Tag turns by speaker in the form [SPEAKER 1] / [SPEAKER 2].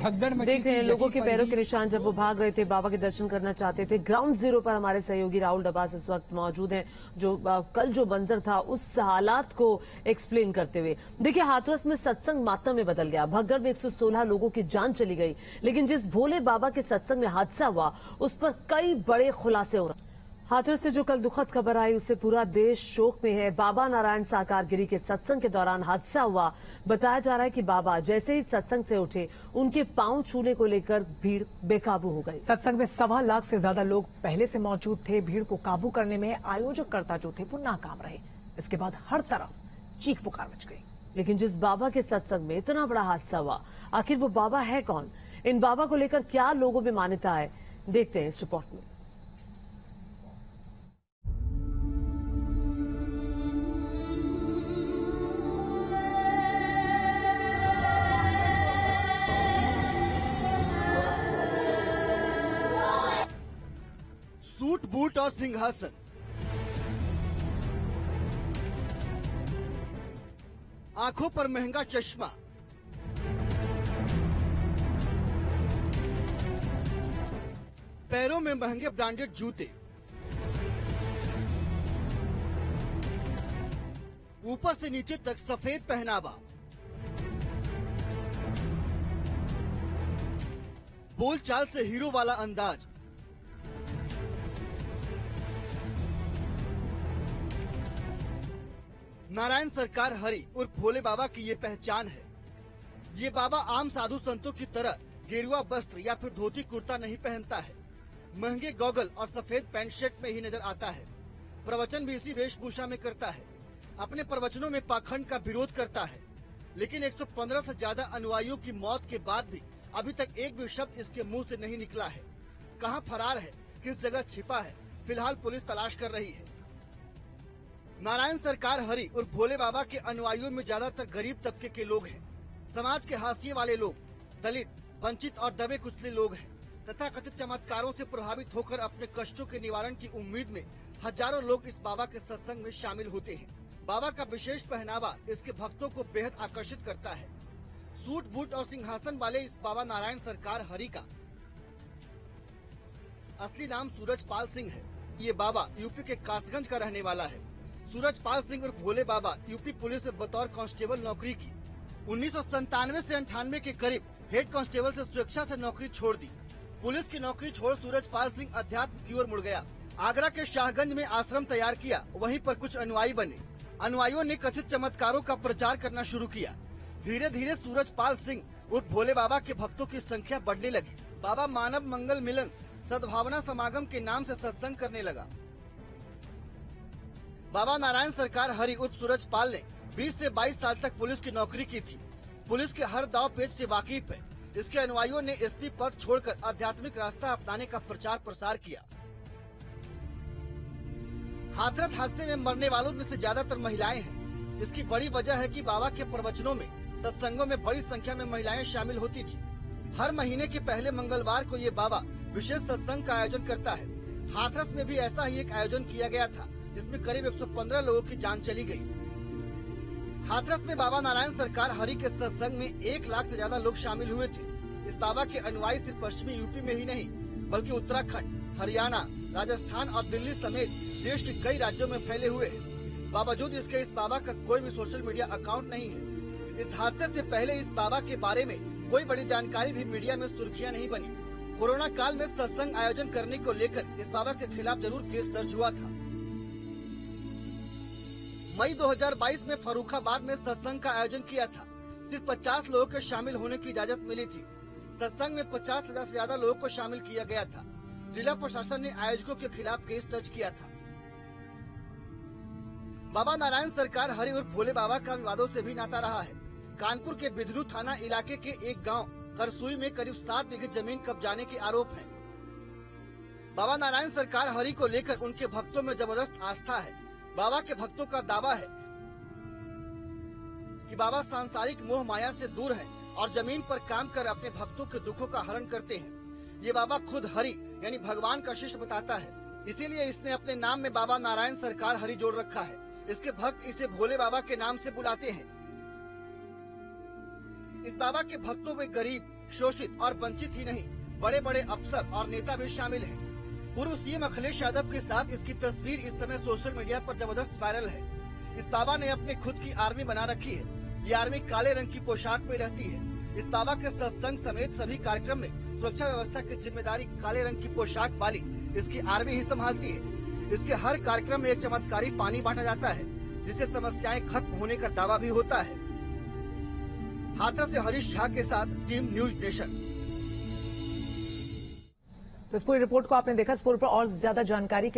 [SPEAKER 1] देख रहे हैं लोगों के पैरों के निशान जब वो भाग रहे थे, बाबा के दर्शन करना चाहते थे। ग्राउंड जीरो पर हमारे सहयोगी राहुल डबास इस वक्त मौजूद हैं, जो कल जो मंजर था उस हालात को एक्सप्लेन करते हुए। देखिए, हाथरस में सत्संग मातम में बदल गया। भगदड़ में 116 लोगों की जान चली गई, लेकिन जिस भोले बाबा के सत्संग में हादसा हुआ उस पर कई बड़े खुलासे हो रहे। हाथरस से जो कल दुखद खबर आई उससे पूरा देश शोक में है। बाबा नारायण साकार गिरी के सत्संग के दौरान हादसा हुआ। बताया जा रहा है कि बाबा जैसे ही सत्संग से उठे, उनके पांव छूने को लेकर भीड़ बेकाबू हो गई।
[SPEAKER 2] सत्संग में 1.25 लाख से ज्यादा लोग पहले से मौजूद थे। भीड़ को काबू करने में आयोजककर्ता जो थे वो नाकाम रहे। इसके बाद हर तरफ चीख पुकार मच गई।
[SPEAKER 1] लेकिन जिस बाबा के सत्संग में इतना बड़ा हादसा हुआ, आखिर वो बाबा है कौन? इन बाबा को लेकर क्या लोगों में मान्यता है, देखते हैं इस रिपोर्ट में।
[SPEAKER 3] सूट बूट और सिंहासन, आंखों पर महंगा चश्मा, पैरों में महंगे ब्रांडेड जूते, ऊपर से नीचे तक सफेद पहनावा, बोलचाल से हीरो वाला अंदाज, नारायण सरकार हरि उर्फ भोले बाबा की ये पहचान है। ये बाबा आम साधु संतों की तरह गेरुआ वस्त्र या फिर धोती कुर्ता नहीं पहनता है। महंगे गॉगल और सफेद पैंट शर्ट में ही नजर आता है। प्रवचन भी इसी वेशभूषा में करता है। अपने प्रवचनों में पाखंड का विरोध करता है, लेकिन 115 से ज्यादा अनुयायियों की मौत के बाद भी अभी तक एक भी शब्द इसके मुंह से नहीं निकला है। कहाँ फरार है, किस जगह छिपा है, फिलहाल पुलिस तलाश कर रही है। नारायण सरकार हरि और भोले बाबा के अनुयायियों में ज्यादातर गरीब तबके के लोग हैं। समाज के हाशिए वाले लोग, दलित, वंचित और दबे कुचले लोग हैं। तथा कथित चमत्कारों से प्रभावित होकर अपने कष्टों के निवारण की उम्मीद में हजारों लोग इस बाबा के सत्संग में शामिल होते हैं। बाबा का विशेष पहनावा इसके भक्तों को बेहद आकर्षित करता है। सूट बूट और सिंहासन वाले इस बाबा नारायण सरकार हरि का असली नाम सूरजपाल सिंह है। ये बाबा यूपी के कासगंज का रहने वाला है। सूरजपाल सिंह और भोले बाबा यूपी पुलिस में बतौर कांस्टेबल नौकरी की। 1997 से 98 के करीब हेड कांस्टेबल से स्वेच्छा से नौकरी छोड़ दी। पुलिस की नौकरी छोड़ सूरजपाल सिंह अध्यात्म की ओर मुड़ गया। आगरा के शाहगंज में आश्रम तैयार किया, वहीं पर कुछ अनुयायी बने। अनुयायियों ने कथित चमत्कारों का प्रचार करना शुरू किया। धीरे धीरे सूरजपाल सिंह और भोले बाबा के भक्तों की संख्या बढ़ने लगी। बाबा मानव मंगल मिलन सद्भावना समागम के नाम से सत्संग करने लगा। बाबा नारायण सरकार हरि उर्फ सूरजपाल ने 20 से 22 साल तक पुलिस की नौकरी की थी। पुलिस के हर दाव पेच से वाकिफ है। इसके अनुयायियों ने एसपी पद छोड़कर आध्यात्मिक रास्ता अपनाने का प्रचार प्रसार किया। हाथरस हादसे में मरने वालों में से ज्यादातर महिलाएं हैं। इसकी बड़ी वजह है कि बाबा के प्रवचनों में, सत्संगों में बड़ी संख्या में महिलाएं शामिल होती थी। हर महीने के पहले मंगलवार को ये बाबा विशेष सत्संग का आयोजन करता है। हाथरस में भी ऐसा ही एक आयोजन किया गया था, जिसमें करीब 115 लोगों की जान चली गई। हाथरस में बाबा नारायण सरकार हरि के सत्संग में 1 लाख से ज्यादा लोग शामिल हुए थे। इस बाबा के अनुयायी सिर्फ पश्चिमी यूपी में ही नहीं, बल्कि उत्तराखंड, हरियाणा, राजस्थान और दिल्ली समेत देश के कई राज्यों में फैले हुए हैं। बावजूद इसके इस बाबा का कोई भी सोशल मीडिया अकाउंट नहीं है। इस हादसे से पहले इस बाबा के बारे में कोई बड़ी जानकारी भी मीडिया में सुर्खियां नहीं बनी। कोरोना काल में सत्संग आयोजन करने को लेकर इस बाबा के खिलाफ जरूर केस दर्ज हुआ था। मई 2022 में फर्रुखाबाद में सत्संग का आयोजन किया था। सिर्फ 50 लोगों के शामिल होने की इजाजत मिली थी। सत्संग में 50,000 से ज्यादा लोगों को शामिल किया गया था। जिला प्रशासन ने आयोजकों के खिलाफ केस दर्ज किया था। बाबा नारायण सरकार हरि और भोले बाबा का विवादों से भी नाता रहा है। कानपुर के बिधनू थाना इलाके के एक गांव करसुई में करीब 7 बीघे जमीन कब्जाने के आरोप हैं। बाबा नारायण सरकार हरि को लेकर उनके भक्तों में जबरदस्त आस्था है। बाबा के भक्तों का दावा है कि बाबा सांसारिक मोह माया से दूर हैं और जमीन पर काम कर अपने भक्तों के दुखों का हरण करते हैं। ये बाबा खुद हरि यानी भगवान का शिष्य बताता है, इसीलिए इसने अपने नाम में बाबा नारायण सरकार हरि जोड़ रखा है। इसके भक्त इसे भोले बाबा के नाम से बुलाते हैं। इस बाबा के भक्तों में गरीब, शोषित और वंचित ही नहीं, बड़े बड़े अफसर और नेता भी शामिल हैं। पूर्व सीएम अखिलेश यादव के साथ इसकी तस्वीर इस समय सोशल मीडिया पर जबरदस्त वायरल है। इस बाबा ने अपने खुद की आर्मी बना रखी है। ये आर्मी काले रंग की पोशाक में रहती है। इस बाबा के सत्संग समेत सभी कार्यक्रम में सुरक्षा व्यवस्था की जिम्मेदारी काले रंग की पोशाक वाली इसकी आर्मी ही संभालती है। इसके हर कार्यक्रम में एक चमत्कारी पानी बांटा जाता है, जिससे समस्याएं खत्म होने का दावा भी होता है। हाथरस से हरीश झा के साथ टीम न्यूज नेशन।
[SPEAKER 2] तो इस पूरी रिपोर्ट को आपने देखा, इस पूरे पर और ज्यादा जानकारी के